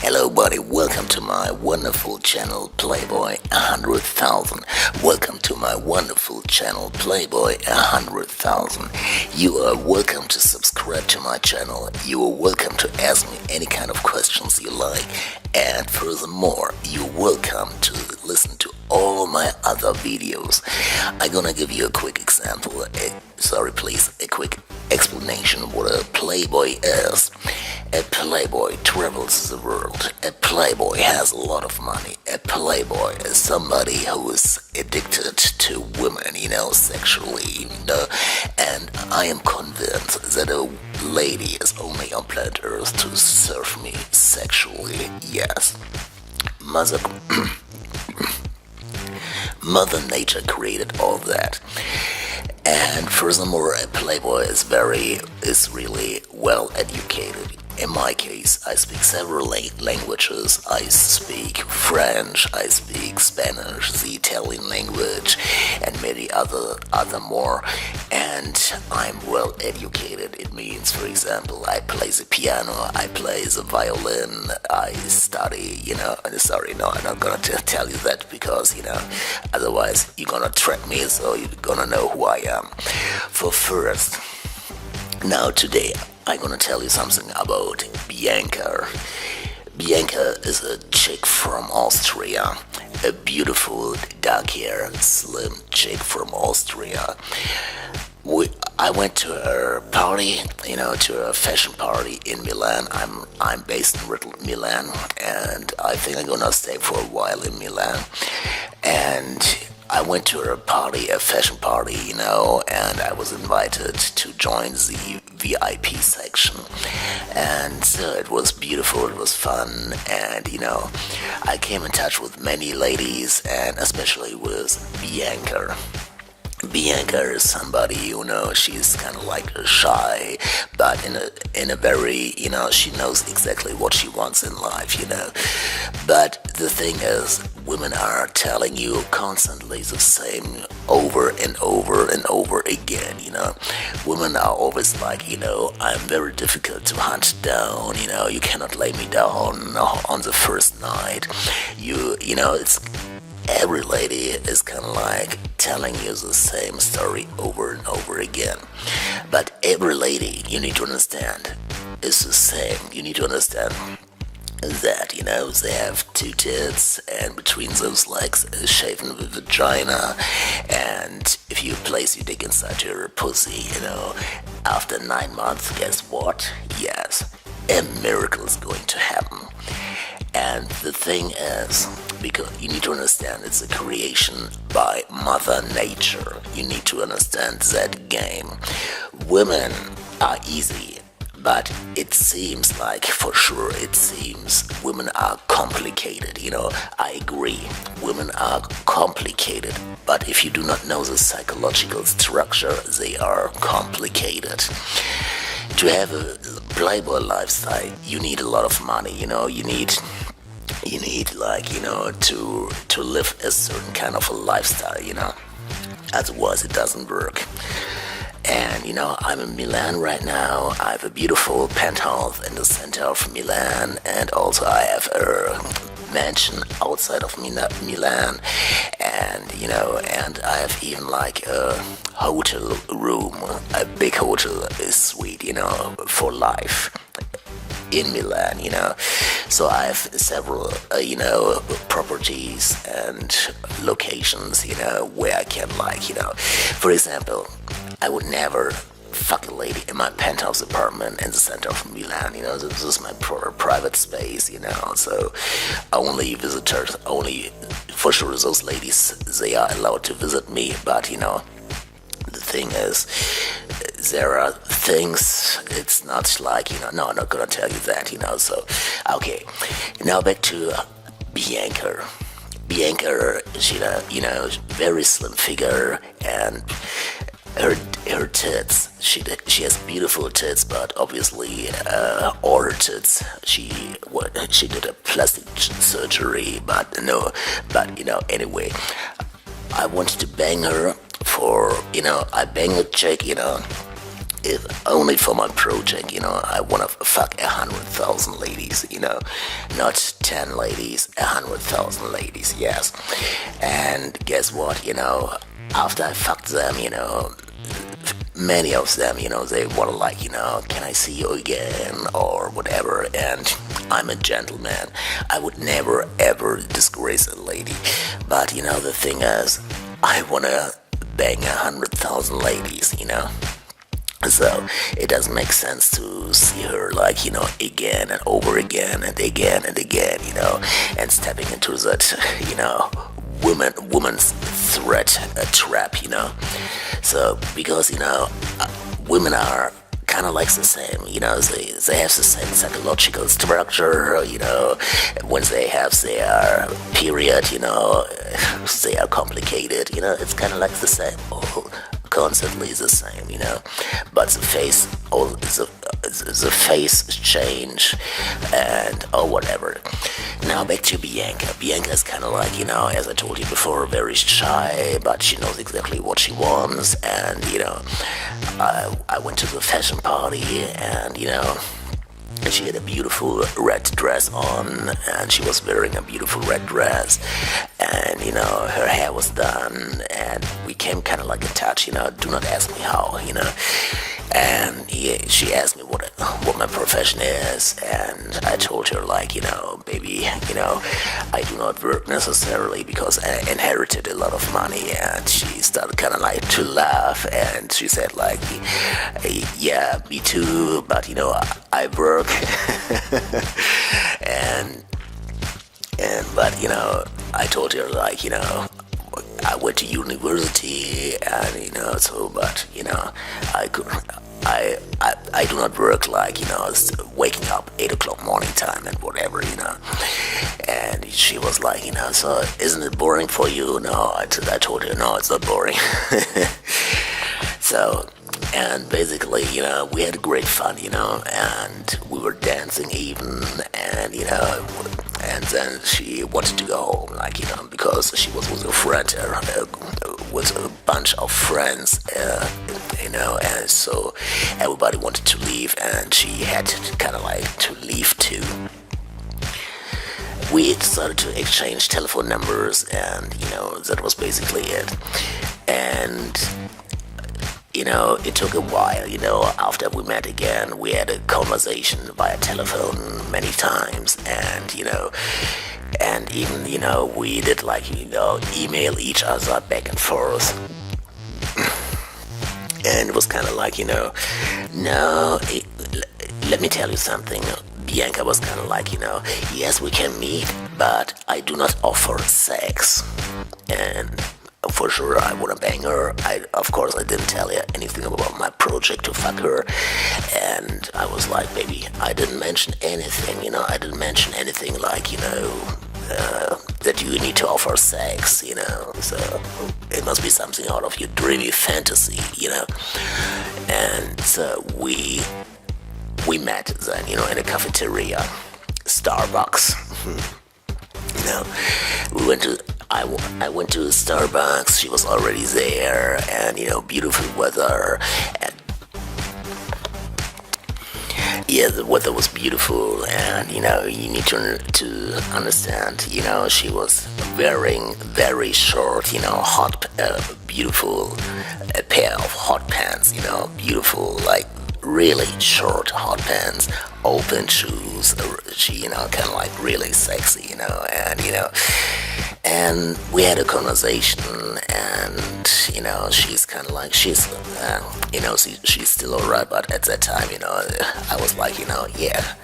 Hello, buddy. Welcome to my wonderful channel, Playboy 100,000. Welcome to my wonderful channel, Playboy 100,000. You are welcome to subscribe to my channel. You are welcome to ask me any kind of questions you like. And furthermore, you're welcome to listen to all my other videos. I'm gonna give you a quick example. A quick explanation of what a Playboy is. A Playboy travels the world. A Playboy has a lot of money. A Playboy is somebody who is addicted to women, sexually, And I am convinced that a lady is only on planet Earth to serve me sexually. Yes. Mother Nature created all that. And furthermore, a Playboy is really well educated. In my case, I speak several languages. I speak French, I speak Spanish, the Italian language, and many other more. And I'm well educated. It means, for example, I play the piano, I play the violin, I study, sorry, no, I'm not gonna tell you that because, otherwise you're gonna track me, so you're gonna know who I am. For first, now today, I'm gonna tell you something about Bianca. Bianca is a chick from Austria, a beautiful, dark-haired, slim chick from Austria. I went to her party, to a fashion party in Milan. I'm based in Milan, and I think I'm gonna stay for a while in Milan. And I went to her party, a fashion party, and I was invited to join the VIP section. And it was beautiful, it was fun, and I came in touch with many ladies, and especially with Bianca. Bianca is somebody, she's kind of like shy, but in a very, she knows exactly what she wants in life, But the thing is, women are telling you constantly the same over and over and over again, Women are always like, I'm very difficult to hunt down, you cannot lay me down on the first night. It's every lady is kind of like telling you the same story over and over again. But every lady, you need to understand, is the same. You need to understand that, they have two tits, and between those legs is shaven with vagina, and if you place your dick inside your pussy, after 9 months, guess what? Yes, a miracle is going to happen. And the thing is, because you need to understand it's a creation by Mother Nature. You need to understand that game. Women are easy, but it seems like, for sure, women are complicated. I agree, women are complicated, but if you do not know the psychological structure, they are complicated. To have a Playboy lifestyle, you need a lot of money, you need to live a certain kind of a lifestyle, Otherwise it doesn't work. And I'm in Milan right now. I have a beautiful penthouse in the center of Milan, and also I have a mansion outside of Milan, and I have even like a hotel room, a big hotel suite, for life in Milan, So I have several, properties and locations, where I can for example, I would never fuck a lady in my penthouse apartment in the center of Milan, this is my private space, so only visitors, for sure those ladies, they are allowed to visit me, but the thing is, there are things, it's not like, no, I'm not gonna tell you that, so, okay, now back to Bianca. Bianca, she, very slim figure, and her tits, she has beautiful tits, but obviously, all her tits, she did a plastic surgery, anyway, I wanted to bang her I bang a chick, if only for my project, I wanna fuck 100,000 ladies, not 10 ladies, 100,000 ladies, yes. And guess what, after I fucked them, many of them, they want to like, can I see you again or whatever. And I'm a gentleman. I would never ever disgrace a lady. But the thing is, I want to bang 100,000 ladies. So it doesn't make sense to see her like, again and over again and again and again, and stepping into that, woman's threat trap, So because women are kind of like the same, they have the same psychological structure, when they have their period, they are complicated, it's kind of like the same. Constantly the same, but the face, the face change, and or whatever. Now back to Bianca. Bianca is kind of like, as I told you before, very shy, but she knows exactly what she wants. And I went to the fashion party, and she had a beautiful red dress on, and she was wearing a beautiful red dress, and her hair was done, and we came kind of like in touch. Do not ask me how, and she asked me what my profession is, and I told her like, baby, I do not work necessarily because I inherited a lot of money. And she started kind of like to laugh, and she said like, yeah, me too, but I work. and but I told her like, I went to university, and so, but I could, I do not work like, waking up 8 o'clock morning time and whatever, and she was like, so isn't it boring for you? No, I told her, no, it's not boring. So, and basically, we had great fun, and we were dancing even, and then she wanted to go home, like, because she was with a friend, with a bunch of friends, and so everybody wanted to leave, and she had kind of like to leave too. We started to exchange telephone numbers, and, that was basically it. And it took a while, after we met again, we had a conversation via telephone many times, and, and even, we did like, email each other back and forth. And it was kind of like, let me tell you something. Bianca was kind of like, yes, we can meet, but I do not offer sex. And for sure, I want to bang her. Of course, I didn't tell you anything about my project to fuck her. And I was like, baby, I didn't mention anything, I didn't mention anything like, that you need to offer sex, so it must be something out of your dreamy fantasy, And so we met then, in a cafeteria, Starbucks. We went to I went to Starbucks. She was already there, and beautiful weather, and yeah, the weather was beautiful, and you need to understand. She was wearing very short, hot, beautiful, a pair of hot pants. Beautiful, like really short hot pants, open shoes. She, kind of like really sexy, and we had a conversation, and she's kind of like she's still alright, but at that time, I was like, yeah,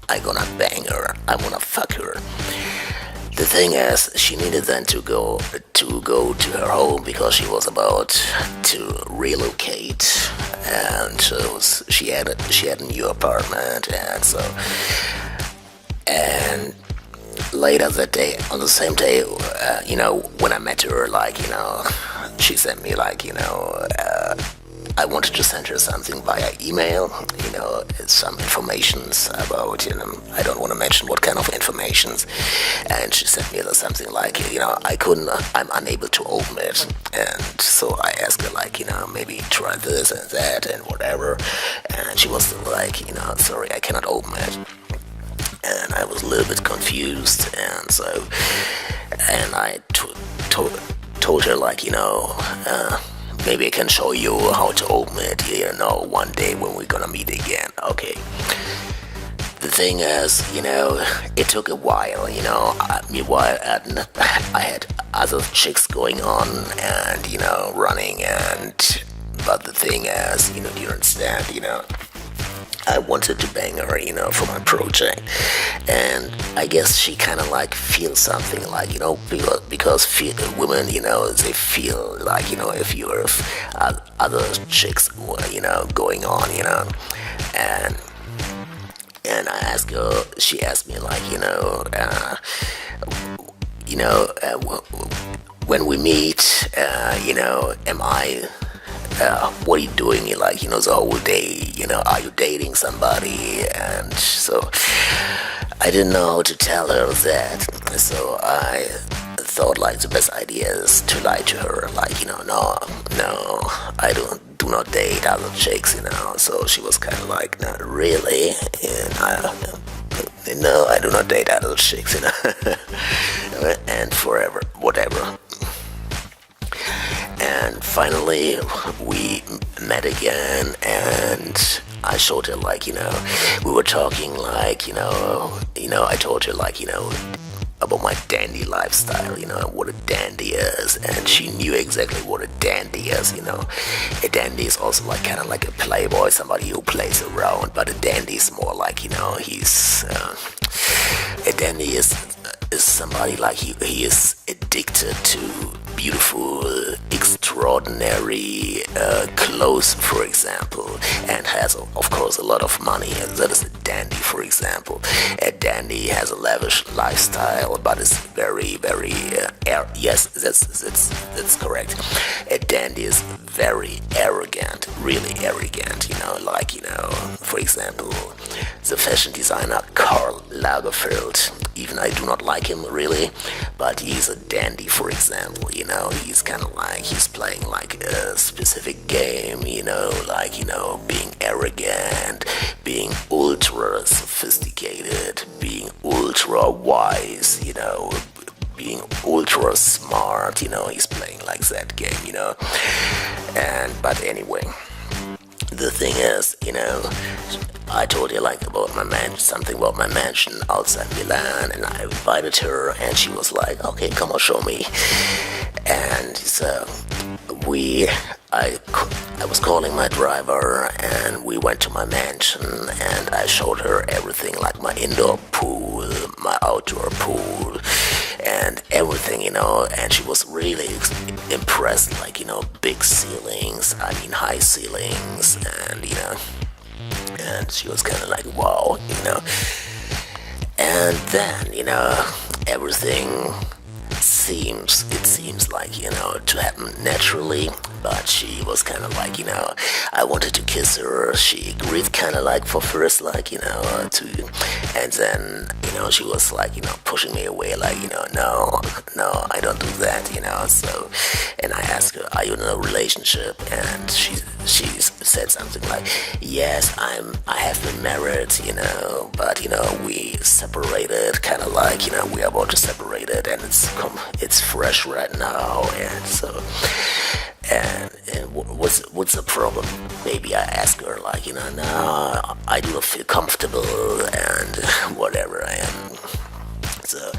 I gonna bang her, I wanna fuck her. The thing is, she needed then to go to her home because she was about to relocate, and so she had a new apartment, and later that day, on the same day, when I met her, like, she sent me like, I wanted to send her something via email, some informations about, I don't want to mention what kind of informations. And she sent me something like, I'm unable to open it. And so I asked her, like, maybe try this and that and whatever. And she was still like, sorry, I cannot open it. And I was a little bit confused. And I told her, like, maybe I can show you how to open it, one day when we're gonna meet again. Okay. The thing is, it took a while, meanwhile, I had other chicks going on and, running, but the thing is, do you understand, I wanted to bang her, for my project, and I guess she kind of like feels something like, because women, they feel like, if you have other chicks, going on, and I asked her, she asked me like, when we meet, am I what are you doing like, the whole day, are you dating somebody? And so I didn't know how to tell her that, so I thought like the best idea is to lie to her, like, no, I do not date other chicks, so she was kind of like, not really, and no, I do not date other chicks, and forever, whatever. And finally, we met again, and I showed her, like, we were talking, like, I told her, like, about my dandy lifestyle, what a dandy is, and she knew exactly what a dandy is, A dandy is also like kind of like a playboy, somebody who plays around, but a dandy is more like, he's a dandy is somebody like he is addicted to beautiful, extraordinary clothes, for example, and has, of course, a lot of money, and that is a dandy, for example. A dandy has a lavish lifestyle, but is very, very, yes, that's correct. A dandy is very arrogant, really arrogant, for example, the fashion designer Karl Lagerfeld. Even I do not like him really, but he's a dandy, for example, he's kind of like, he's playing like a specific game, being arrogant, being ultra sophisticated, being ultra wise, being ultra smart, he's playing like that game, but anyway, the thing is, I told her like about something about my mansion outside Milan, and I invited her, and she was like, okay, come on, show me. And so I was calling my driver, and we went to my mansion, and I showed her everything, like my indoor pool, my outdoor pool, and everything, and she was really impressed, like, big ceilings, high ceilings, and she was kind of like, wow, and then, everything seems like, to happen naturally, but she was kind of like, I wanted to kiss her, she agreed kind of like for first, like, and then, she was like, pushing me away, like, no, I don't do that, so, and I asked her, are you in a relationship? And she said something like, yes, I have been married, but, we separated, kind of like, we are about to separate it, and it's fresh right now, and so, and what's the problem? Maybe I ask her, like, no, I do not feel comfortable, and whatever, and so,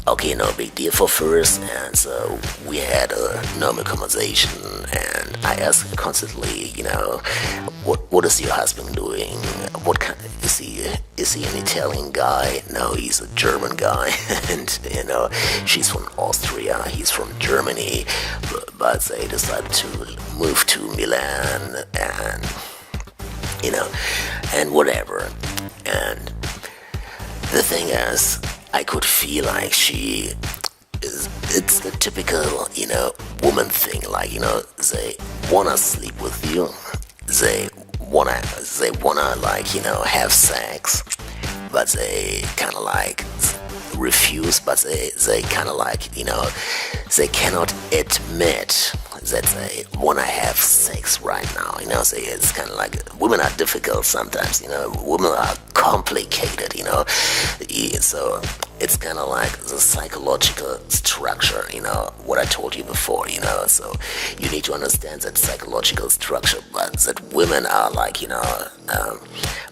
okay, no big deal for first, and so we had a normal conversation, and I asked her constantly, what is your husband doing? What kind is he an Italian guy? No, he's a German guy, and she's from Austria, he's from Germany, but they decided to move to Milan, and and whatever, and the thing is, I could feel like she is it's the typical, woman thing. Like, they wanna sleep with you. They wanna like, have sex, but they kind of like refuse. But they kind of like, they cannot admit that they wanna have sex right now. So it's kind of like women are difficult sometimes. Women are complicated. So it's kind of like the psychological structure, what I told you before, so you need to understand that psychological structure, but that women are like,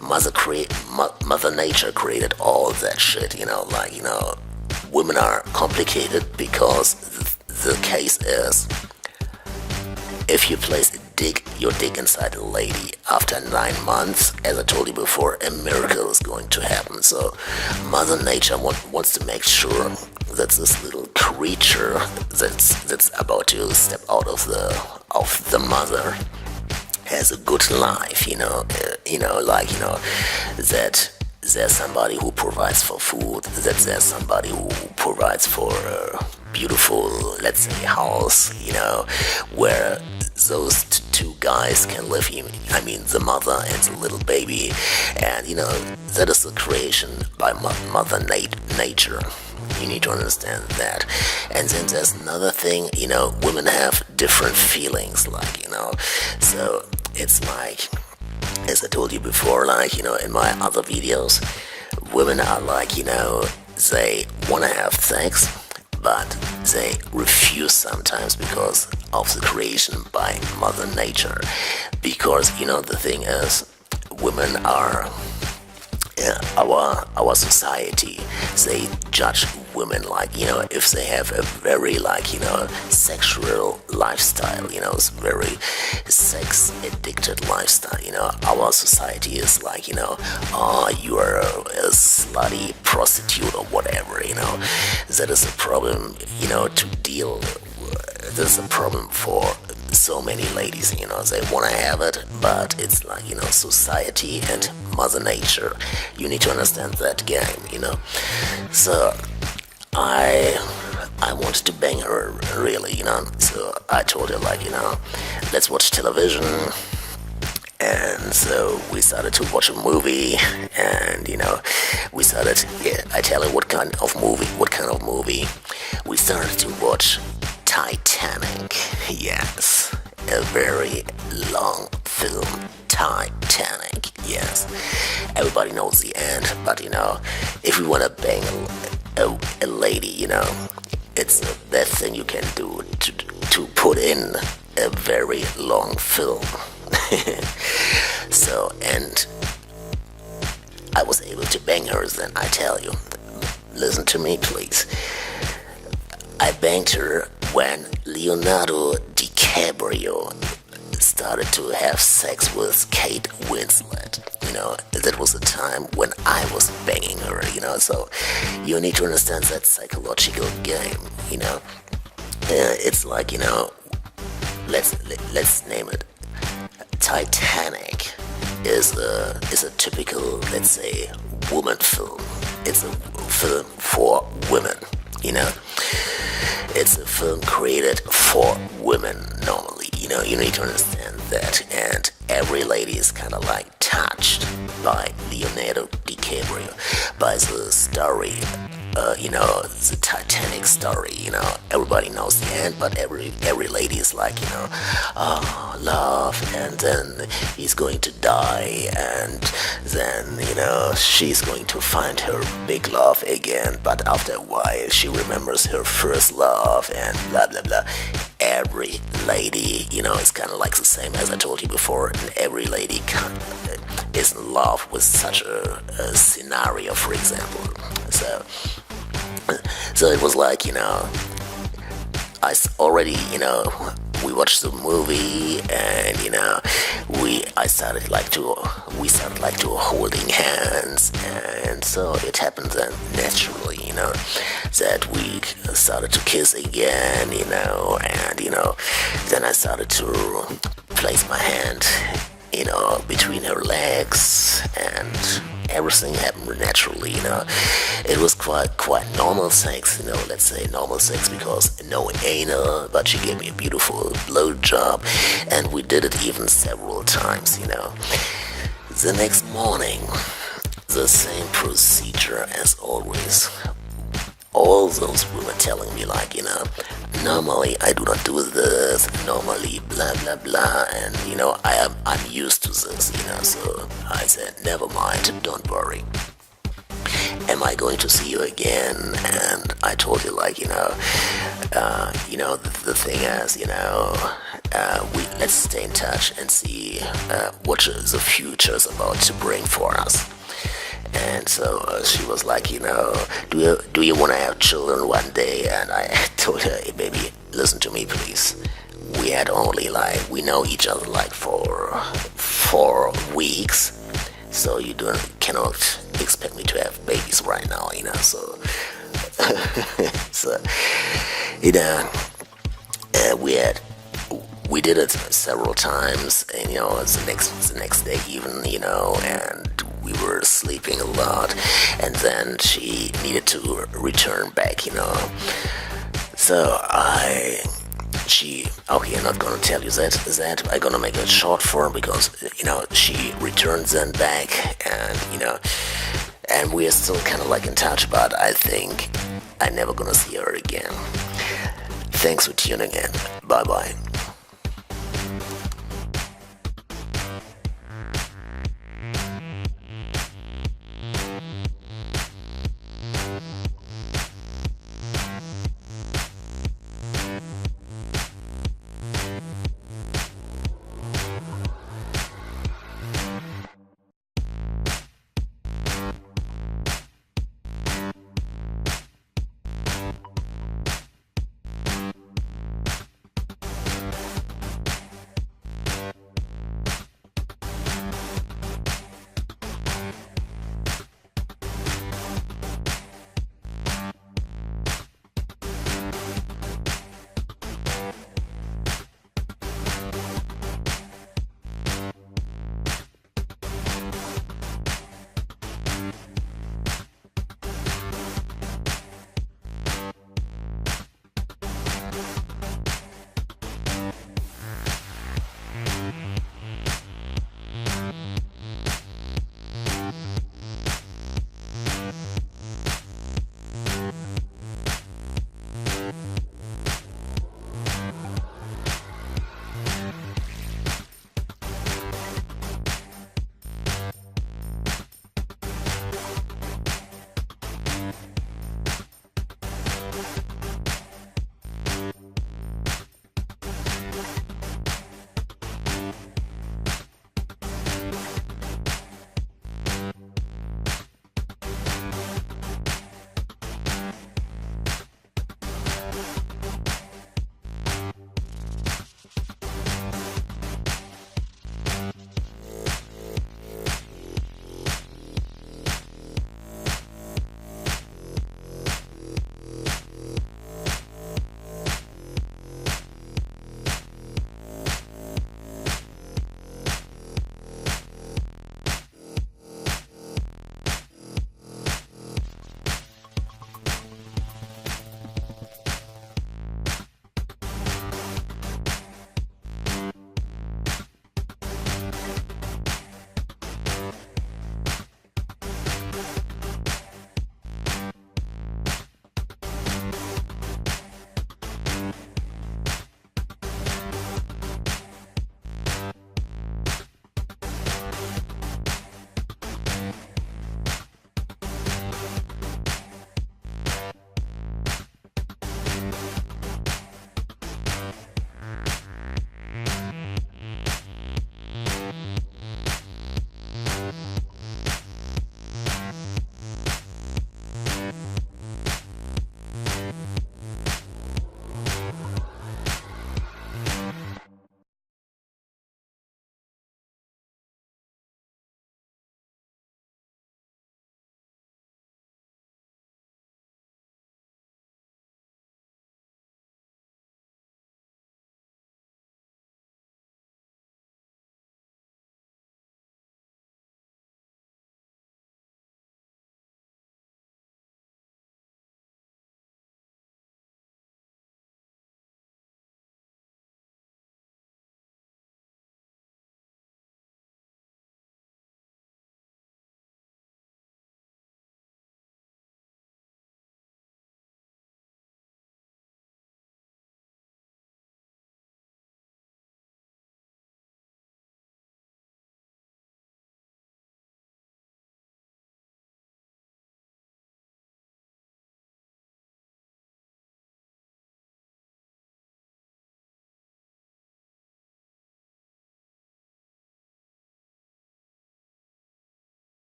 Mother Nature created all that shit, women are complicated because the case is, if you place your dick inside a lady after 9 months, as I told you before, a miracle is going to happen. So Mother Nature wants to make sure that this little creature that's about to step out of the mother has a good life. That there's somebody who provides for food, that there's somebody who provides for a beautiful, let's say, house, where those two guys can live. I mean, the mother and the little baby, and that is the creation by Mother Nature. You need to understand that. And then there's another thing, women have different feelings, like, so it's like, as I told you before, like, in my other videos, women are like, they want to have sex, but they refuse sometimes because of the creation by Mother Nature. Because, the thing is, women are, our society, they judge women like, if they have a very like, sexual lifestyle, it's very sex addicted lifestyle. Our society is like, oh, you are a slutty prostitute or whatever. That is a problem, to deal with. There's a problem for so many ladies, they want to have it, but it's like, society and Mother Nature. You need to understand that game, So I wanted to bang her, really, so I told her, like, let's watch television. And so we started to watch a movie, and we started, I tell her what kind of movie. We started to watch Titanic. Yes, a very long film, Titanic. Yes, everybody knows the end, but if you want to bang a lady, it's the best thing you can do to put in a very long film. So, and I was able to bang her, then I tell you, listen to me please. I banged her when Leonardo DiCaprio started to have sex with Kate Winslet. That was the time when I was banging her, so you need to understand that psychological game, it's like, let's name it. Titanic is a typical, let's say, woman film. It's a film for women, It's a film created for women normally, you need to understand that. And every lady is kind of like touched by Leonardo DiCaprio, by the story, the Titanic story, everybody knows the end, but every lady is like, oh, love, and then he's going to die, and then, she's going to find her big love again, but after a while she remembers her first love, and blah, blah, blah. Every lady, it's kind of like the same as I told you before, and every lady is in love with such a scenario, for example. So it was like, I already, we watched the movie, and we started like to holding hands, and so it happened then naturally, that we started to kiss again, and then I started to place my hand, between her legs, and everything happened naturally, It was quite normal sex, let's say normal sex, because no anal, but she gave me a beautiful blow job, and we did it even several times. The next morning, the same procedure as always. All those women telling me normally I do not do this, normally blah blah blah, and I'm used to this. So I said, never mind, don't worry. Am I going to see you again? And I told you the thing is, we let's stay in touch and see what the future is about to bring for us. And so she was like, do you want to have children one day? And I told her, hey, baby, listen to me, please. We had only we know each other for 4 weeks, so you cannot expect me to have babies right now, So, so we did it several times, and the next day even, and we were sleeping a lot, and then she needed to return back. So I'm not gonna tell you that I'm gonna make it short form, because she returns then back, and we are still kind of in touch, but I think I'm never gonna see her again. Thanks for tuning in. Bye bye.